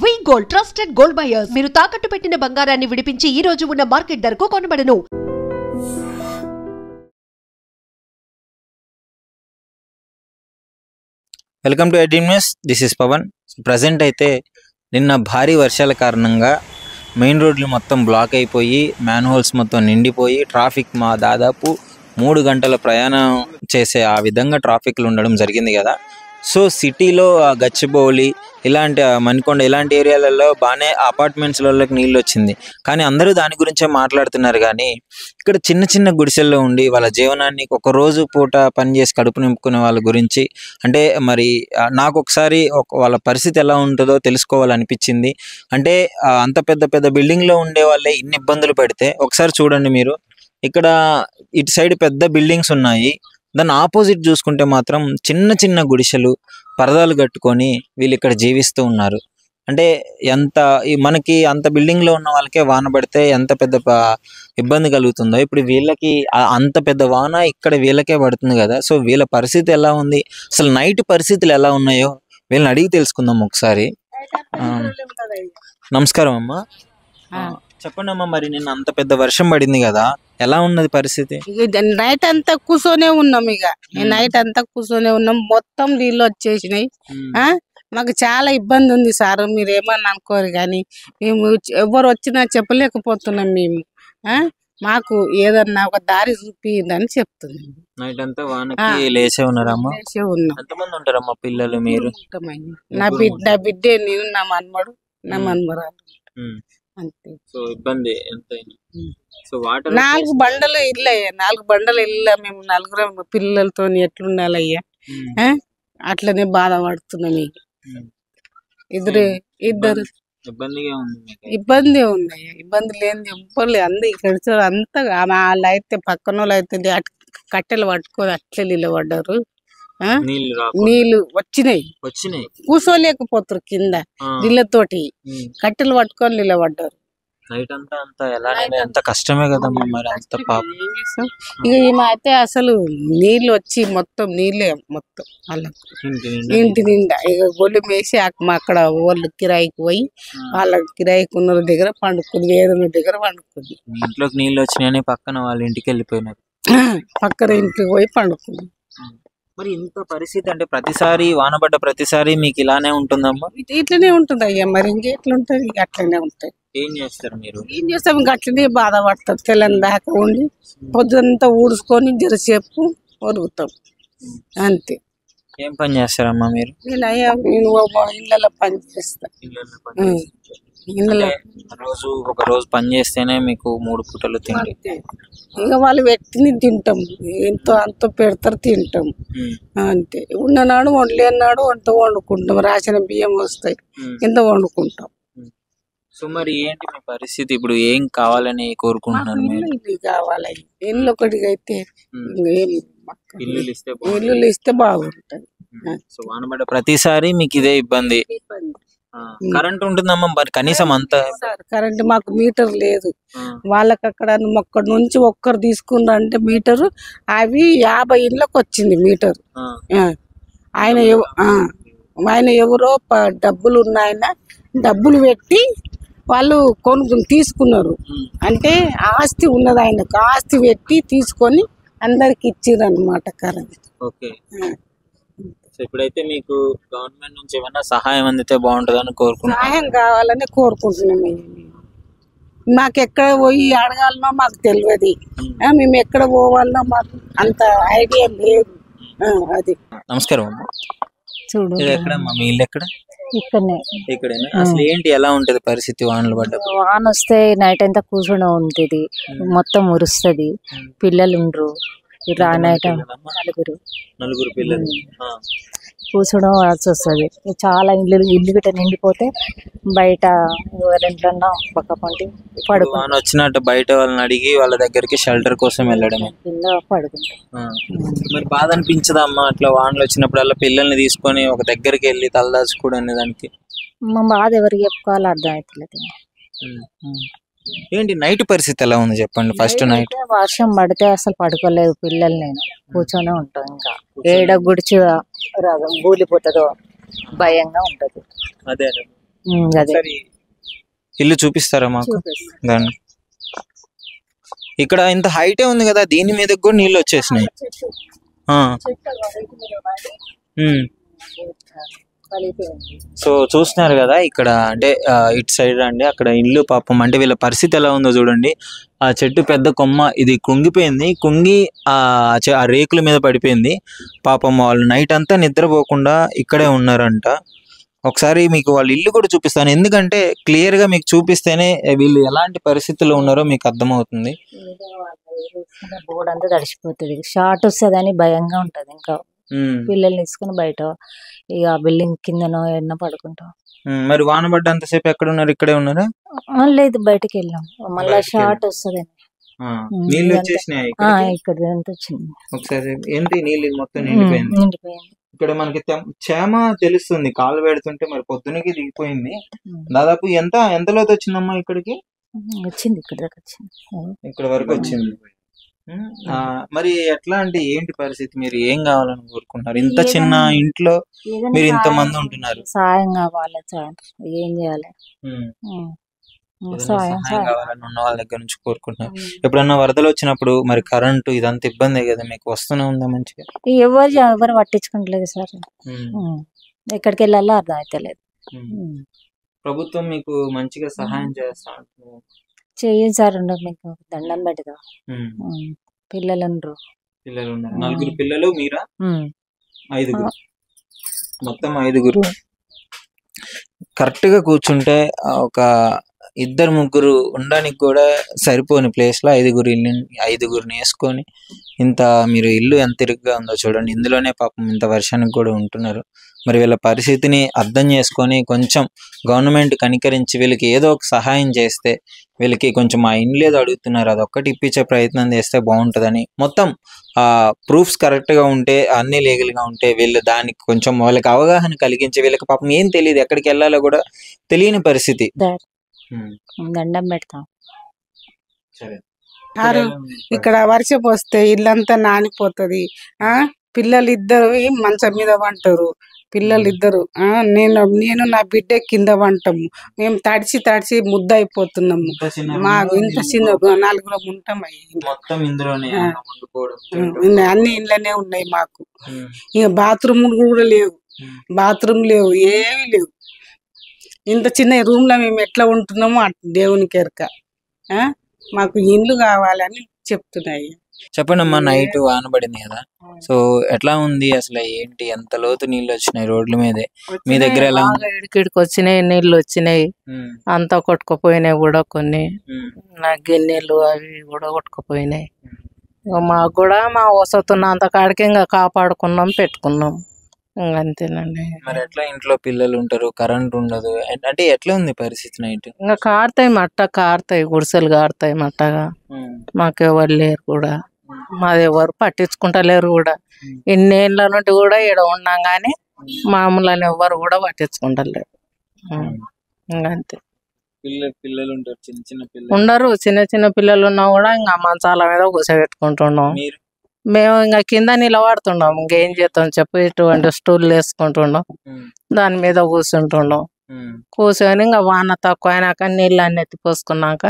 వి gold trusted gold buyers. మీరు తాకట్టు పెట్టిన బంగారాన్ని విడిపించి ఈ రోజు ఉన్న మార్కెట్ ధరకు కొనబడను. వెల్కమ్ టు ఎడ్రీమ్ news. This is Pavan. Present అయితే నిన్న భారీ వర్షాల కారణంగా మెయిన్ రోడ్లు మొత్తం బ్లాక్ అయిపోయి మ్యాన్ హోల్స్ మొత్తం నిండిపోయి ట్రాఫిక్ దాదాపు 3 గంటల ప్రయాణం చేసే ఆ విధంగా ట్రాఫిక్లు ఉండడం జరిగింది కదా. సో సిటీలో గచ్చిబౌలి ఇలాంటి మణికొండ ఇలాంటి ఏరియాలలో బాగానే అపార్ట్మెంట్స్లలోకి నీళ్ళు వచ్చింది, కానీ అందరూ దాని గురించే మాట్లాడుతున్నారు. కానీ ఇక్కడ చిన్న చిన్న గుడిసెల్లో ఉండి వాళ్ళ జీవనాన్ని ఒక రోజు పూట పనిచేసి కడుపు నింపుకునే వాళ్ళ గురించి అంటే మరి నాకు ఒకసారి వాళ్ళ పరిస్థితి ఎలా ఉంటుందో తెలుసుకోవాలనిపించింది. అంటే అంత పెద్ద పెద్ద బిల్డింగ్లో ఉండే వాళ్ళే ఇన్ని ఇబ్బందులు పడితే ఒకసారి చూడండి మీరు. ఇక్కడ ఇటు సైడ్ పెద్ద బిల్డింగ్స్ ఉన్నాయి, దాన్ని ఆపోజిట్ చూసుకుంటే మాత్రం చిన్న చిన్న గుడిసెలు పరదాలు కట్టుకొని వీళ్ళు ఇక్కడ జీవిస్తూ ఉన్నారు. అంటే మనకి అంత బిల్డింగ్లో ఉన్న వాళ్ళకే వాన పడితే ఎంత పెద్ద ఇబ్బంది కలుగుతుందో ఇప్పుడు వీళ్ళకి అంత పెద్ద వాన ఇక్కడ వీళ్ళకే పడుతుంది కదా. సో వీళ్ళ పరిస్థితి ఎలా ఉంది, అసలు నైట్ పరిస్థితులు ఎలా ఉన్నాయో వీళ్ళని అడిగి తెలుసుకుందాం ఒకసారి. నమస్కారం అమ్మా, చెప్పండి అమ్మా. మరి నిన్న అంత పెద్ద వర్షం పడింది కదా, ఎలా ఉన్నది పరిస్థితి? నైట్ అంతా కూర్చొనే ఉన్నాం, ఇక నైట్ అంతా కూర్చొనే ఉన్నాం, మొత్తం నీళ్ళు వచ్చేసినాయి. మాకు చాలా ఇబ్బంది ఉంది సార్, మీరు ఏమన్నా అనుకోరు కానీ మేము ఎవరు వచ్చినా చెప్పలేకపోతున్నాం మేము. మాకు ఏదన్నా ఒక దారి చూపిదని చెప్తున్నాం. నైట్ అంతా వానకి లేచే ఉన్నారమ్మా? ఎంతమంది ఉంటారమ్మా పిల్లలు మీరు? నా బిడ్డే, నేను, నా మన్మడు, నా మన్మరాలు, అంతే. సో ఇబ్బంది ఎంతైనా. సో వాటర్ 4 బండలు ఇల్లు అయ్యా, 4 బండలు ఇల్లు, మేము 4 పిల్లలతో ఎట్లుండాలయ్యా. అట్లనే బాధపడుతున్నాం. ఇద్దరు ఇబ్బంది ఉందయ్యా, ఇబ్బంది లేని చెప్పలే. అందరు అంతా వాళ్ళు అయితే పక్కన వాళ్ళు అయితే కట్టెలు పట్టుకొని అట్లే నిలబడ్డారు. నీళ్లు వచ్చినాయి, కూర్చోలేకపోతారు కింద నీళ్ళతోటి, కట్టెలు పట్టుకొని నిలబడ్డారు. ఎంత కష్టమే కదమ్మా మరి. అంత పాపం. ఇక ఈమె అయితే అసలు నీళ్ళు వచ్చి మొత్తం నీళ్ళే మొత్తం వాళ్ళకు ఇంటి నిండా. ఇక గొల్లు వేసి అక్కడ వాళ్ళు కిరాయికి పోయి వాళ్ళ కిరాయికి ఉన్న దగ్గర పండుకుంది, వేరే దగ్గర పండుకుంది. ఇంట్లోకి నీళ్ళు వచ్చినాయని పక్కన వాళ్ళ ఇంటికి వెళ్ళిపోయినారు, పక్కన ఇంటికి పోయి పండుకుంది. మరి ఇంత పరిస్థితి అంటే ప్రతిసారి వానపడ్డ ప్రతిసారి మీకు ఇలానే ఉంటుందమ్మా? ఇట్లనే ఉంటుంది అయ్యా, మరి ఇంకెట్లుంటది, అట్లనే ఉంటాయి. ఏం చేస్తారు మీరు? ఏం చేస్తాం, ఇంక అట్లనే బాధపడతాం. తెల్లని దాకా ఉండి పొద్దుంతా ఊడ్చుకొని జరసేపు ఒరుగుతాం, అంతే. ఏం పని చేస్తారమ్మా మీరు? నేను అయ్యా ఇళ్ళలో పని చేస్తా. ఒక రోజు పని చేస్తేనే మీకు 3 పూటలు తిండి. ఇక వాళ్ళు పెట్టింది తింటాం, ఎంతో అంత పెడతారు తింటాం, అంతే. ఉన్ననాడు వండలేనాడు అంత వండుకుంటాం, రాసిన బియ్యం వస్తాయి ఎంత వండుకుంటాం. సో మరి ఏంటి మీ పరిస్థితి ఇప్పుడు? ఏం కావాలని కోరుకుంటున్నారు? ఇల్లు కావాలి, ఇల్లు ఒకటిగా అయితే ఇల్లు ఇస్తే బాగుంటది. సో వానపడ్డ ప్రతిసారి మీకు ఇదే ఇబ్బంది. కరెంట్ ఉంటుందమ్మా మరి కనీసం అంత? కరెంట్ మాకు మీటర్ లేదు, వాళ్ళకి అక్కడ నుంచి ఒక్కరు తీసుకున్నారంటే మీటరు అవి 50 ఇళ్ళకి వచ్చింది మీటర్. ఆయన ఎవరో డబ్బులు ఉన్నాయన డబ్బులు పెట్టి వాళ్ళు తీసుకున్నారు. అంటే ఆస్తి ఉన్నది ఆయనకు, ఆస్తి పెట్టి తీసుకొని అందరికి ఇచ్చిర్రు అన్నమాట కరెంట్. ఇప్పుడైతే మీకు గవర్నమెంట్ నుంచి ఏమైనా సహాయం అందితే బాగుంటుందని కోరుకుంటున్నాం. సహాయం కావాలని కోరుకుంటున్నాం. మాకు ఎక్కడ పోయి అడగాలనో మాకు తెలియదు, మేము ఎక్కడ పోవాలనో మాకు అంత ఐడియా లేదు. అది. నమస్కారం అమ్మా. చూడు ఎక్కడమ్మా మీ ఇల్లు? ఎక్కడ? ఇక్కడేనా? అసలు ఏంటి ఎలా ఉంటది పరిస్థితి వానలు పడ్డ? వాన వస్తే నైట్ అంతా కూర్చొని ఉంటుంది, మొత్తం ఉరుస్తుంది, పిల్లలు ఉండరు. నైట్ 4 పిల్లలు కూర్చోడం వస్తుంది. చాలా ఇల్లు గిట్ట నిండిపోతే బయట ఎవరింట్లో పక్క పంటి పడుకుని వచ్చినట్టు బయట వాళ్ళని అడిగి వాళ్ళ దగ్గరికి షెల్టర్ కోసం వెళ్ళడమే, పడుకుంటాం. మరి బాధ అనిపించదమ్మా అట్లా వానలు వచ్చినప్పుడు పిల్లల్ని తీసుకొని ఒక దగ్గరికి వెళ్ళి తలదాచుకోవడం? దానికి మా బాధ ఎవరికి చెప్పుకోవాలో అర్థం అవుతలేదు. ఏంటి నైట్ పరిస్థితి ఎలా ఉంది చెప్పండి? ఫస్ట్ నైట్ వర్షం పడితే అసలు పడుకోలేదు పిల్లలు, నేను కూర్చొనే ఉంటాం. ఇంకా ఏడ గుడిచి కూలిపోతుందో భయంగా ఉంటది. అదే అదే ఒకసారి ఇల్లు చూపిస్తారా మాకు? దాన్ని ఇక్కడ ఇంత హైటే ఉంది కదా, దీని మీదకి కూడా నీళ్ళు వచ్చేసినాయి. సో చూస్తున్నారు కదా ఇక్కడ, అంటే ఇటు సైడ్ అండి, అక్కడ ఇల్లు పాపం, అంటే వీళ్ళ పరిస్థితి ఎలా ఉందో చూడండి. ఆ చెట్టు పెద్ద కొమ్మ ఇది కుంగిపోయింది, కుంగి ఆ రేకుల మీద పడిపోయింది. పాపం వాళ్ళు నైట్ అంతా నిద్రపోకుండా ఇక్కడే ఉన్నారంట. ఒకసారి మీకు వాళ్ళ ఇల్లు కూడా చూపిస్తాను, ఎందుకంటే క్లియర్ గా మీకు చూపిస్తేనే వీళ్ళు ఎలాంటి పరిస్థితుల్లో ఉన్నారో మీకు అర్థమవుతుంది. బోర్డు అంతా తడిసిపోతుంది, షార్ట్ వస్తుంది అని భయంగా ఉంటది. ఇంకా పిల్లల్ని తీసుకుని బయట ఇక బిల్డింగ్ కిందనో ఎన్నో పడుకుంటాం. మరి వాన పడ్డంతసేపు ఎక్కడ ఉన్నారు? ఇక్కడే ఉన్నారా? లేదు, బయటకి వెళ్ళాం, మళ్ళీ షార్ట్ వస్తుంది. నీళ్ళు వచ్చేసినాయి ఇక్కడ ఎంత వచ్చింది ఒకసారి, ఏంటి నీళ్ళు మొత్తం నిండిపోయింది. ఇక్కడ మనకి చేమ తెలుస్తుంది కాలు పెడుతుంటే, మరి పొద్దునకి దిగిపోయింది. దాదాపు ఎంత లోతు వచ్చిందమ్మా ఇక్కడికి? వచ్చింది ఇక్కడ దాకా వచ్చింది, ఇక్కడ వరకు వచ్చింది. మరి ఎట్లా అంటే ఏంటి పరిస్థితి? మీరు ఏం కావాలని కోరుకుంటున్నారు? ఇంత చిన్న ఇంట్లో మీరు ఇంత మంది ఉంటున్నారు, సాయం కావాలి. ఏం చేయాలి? సహాయం కావాలని ఉన్న వాళ్ళ దగ్గర నుంచి కోరుకుంటున్నారు. ఎప్పుడన్నా వరదలు వచ్చినప్పుడు మరి కరెంటు ఇదంతా ఇబ్బంది కదా మీకు, వస్తూనే ఉందా మంచిగా? ఎవరు పట్టించుకుంటలేదు సార్, ఎక్కడికి వెళ్ళాలో అర్థం అయితే. ప్రభుత్వం మీకు మంచిగా సహాయం చేస్తా చెయ్యి సార్, మీకు దండం పెడదా. పిల్లలు ఉన్నారు, 4 పిల్లలు, మీరా 5? మొత్తం 5. కరెక్ట్ గా కూర్చుంటే ఒక 2-3 ఉండడానికి కూడా సరిపోని ప్లేస్ లో 5గురిని వేసుకొని, ఇంత మీరు ఇల్లు ఎంత ఇరుగ్గా ఉందో చూడండి. ఇందులోనే పాపం ఇంత వర్షానికి కూడా ఉంటున్నారు. మరి వీళ్ళ పరిస్థితిని అర్థం చేసుకొని కొంచెం గవర్నమెంట్ కనికరించి వీళ్ళకి ఏదో ఒక సహాయం చేస్తే, వీళ్ళకి కొంచెం ఆ ఇండ్లు ఏదో అడుగుతున్నారు అదొక్కటి ఇప్పించే ప్రయత్నం చేస్తే బాగుంటుందని, మొత్తం ప్రూఫ్స్ కరెక్ట్ గా ఉంటే, అన్ని లీగల్ గా ఉంటే, వీళ్ళు దానికి కొంచెం వాళ్ళకి అవగాహన కలిగించి, వీళ్ళకి పాపం ఏం తెలియదు, ఎక్కడికి వెళ్ళాలో కూడా తెలియని పరిస్థితి. దండం పెడతాం. ఇక్కడ వర్షం వస్తే ఇల్లంతా నానిపోతుంది. పిల్లలు 2 మంచం మీద వంటారు. పిల్లలు 2 నేను నా బిడ్డ కింద వంటాము. మేము తడిచి ముద్ద అయిపోతున్నాము. మాకు ఇంత చిన్న 4 ఉంటాం. అన్ని ఇంట్లోనే ఉన్నాయి మాకు. ఇక బాత్రూమ్ కూడా లేవు, ఏమీ లేవు. ఇంత చిన్న రూమ్ లో మేము ఎట్లా ఉంటున్నామో దేవునికి ఎరక. మాకు ఇండ్లు కావాలని చెప్తున్నాయి. చెప్పండి అమ్మా, నైట్ వాన పడింది కదా, సో ఎట్లా ఉంది అసలు, ఏంటి, ఎంత లోతు నీళ్ళు వచ్చినాయి రోడ్ల మీదే? మీ దగ్గర ఎలా ఇడికిడికి వచ్చినాయి, నీళ్ళు వచ్చినాయి, అంతా కొట్టుకుపోయినాయి కూడా. కొన్ని నా గిన్నెలు అవి కూడా కొట్టుకుపోయినాయి. మాకు కూడా మా వసతున్నంత కాడికి ఇంకా కాపాడుకున్నాం, పెట్టుకున్నాం, ఇంకా అంతేనండి. మరి ఎట్లా ఇంట్లో పిల్లలు ఉంటారు, కరెంట్ ఉండదు, అంటే ఎట్లా ఉంది పరిస్థితి నైట్? ఇంకా కారుతాయి, గుడిసెలు కారుతాయి మట్టగా. మాకెవరు లేరు కూడా, మాది ఎవరు పట్టించుకుంటలేరు కూడా. ఇన్నేళ్ళ నుండి కూడా ఇక్కడ ఉన్నాం కానీ మామూలు ఎవరు కూడా పట్టించుకుంటలేరు. ఇంకా అంతే. పిల్లలు ఉంటారు, చిన్న పిల్లలు ఉండరు. చిన్న పిల్లలు ఉన్నా కూడా ఇంకా మంచాల మీద కూర్చోబెట్టుకుంటున్నాం. మేము ఇంకా కింద నిలబడుతున్నాం, ఇంకేం చేస్తాం చెప్పు. ఇటువంటి స్టూల్ వేసుకుంటున్నాం, దాని మీద కూర్చుంటున్నాం. కూర్చొని ఇంకా వాన తక్కువ అయినాక నీళ్ళు అన్ని ఎత్తి పోసుకున్నాక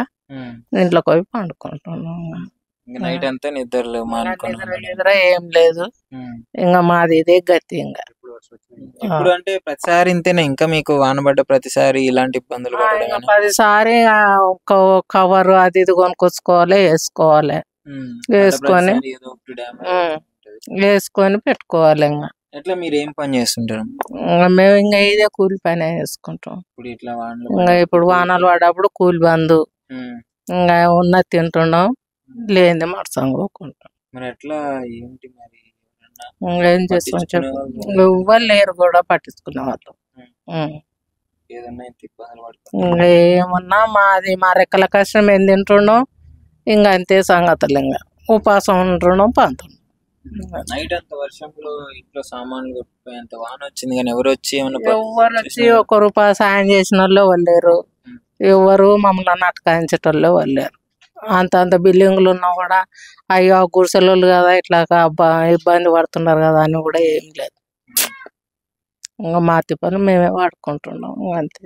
ఇంట్లోకి పోయి పండుకుంటున్నాం. నైట్ అంతా నిద్ర ఏం లేదు, ఇంకా మాది ఇదే గతి. ఇంకా ఇప్పుడు అంటే ప్రతిసారి ఇంతేనా? ఇంకా మీకు వానబడ్డ ప్రతిసారి ఇలాంటి ఇబ్బందులు? ప్రతిసారి కవర్ అది ఇది కొనుక్కొచ్చుకోవాలి, వేసుకొని పెట్టుకోవాలి. ఇంకా ఎట్లా మీరు ఏం పని చేస్తుంటారు? మేము ఇంకా ఇదే కూలి పని చేసుకుంటాం. ఇంకా ఇప్పుడు వానలు పడ్డప్పుడు కూలి బంధు, ఇంకా ఉన్నది తింటున్నాం, లేని మరసం పోకుంటాం. మరి ఎట్లా ఏంటి మరి? ఏం చేస్తాం చెప్పు, ఎవ్వరు లేరు కూడా పట్టించుకునే వాళ్ళు. ఇంకా ఏమన్నా మా రెక్కల కష్టం ఏం తింటున్నాం, ఇంకా అంతే సంగతులు. ఇంకా ఉపాసం ఉంటున్నాం, పంతున్నాం. నైట్ అంత వర్షంలో ఇంట్లో సామాన్లు కొట్టుకుపోయేంత వాన వచ్చింది కానీ ఎవరు వచ్చి ₹1 సాయం చేసిన వాళ్ళు ఎవరు లేరు, ఎవరు మమ్మల్ని నటకాయించేటోళ్ళు ఎవరు లేరు. అంత బిల్డింగ్లు ఉన్నా కూడా అయ్యో గుడిసెలు కదా ఇట్లా ఇబ్బంది పడుతున్నారు కదా అని కూడా ఏం లేదు. ఇంకా మా తిప్పలు మేమే వాడుకుంటున్నాం, అంతే.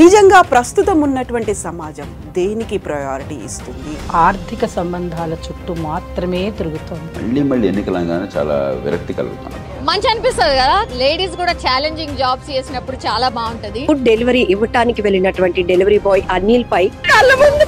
నిజంగా ప్రస్తుతం ఉన్నటువంటి సమాజం దేనికి ప్రయారిటీ ఇస్తుంది? ఆర్థిక సంబంధాల చుట్టూ మాత్రమే తిరుగుతుంది. మళ్ళీ ఎన్నికలంగానే చాలా విరక్తి కలుగుతుంది. మంచి అనిపిస్తుంది కదా, లేడీస్ కూడా ఛాలెంజింగ్ జాబ్స్ చేసినప్పుడు చాలా బాగుంటది. ఫుడ్ డెలివరీ ఇవ్వటానికి వెళ్ళినటువంటి డెలివరీ బాయ్ అనిల్ పై కళ్ళ ముందు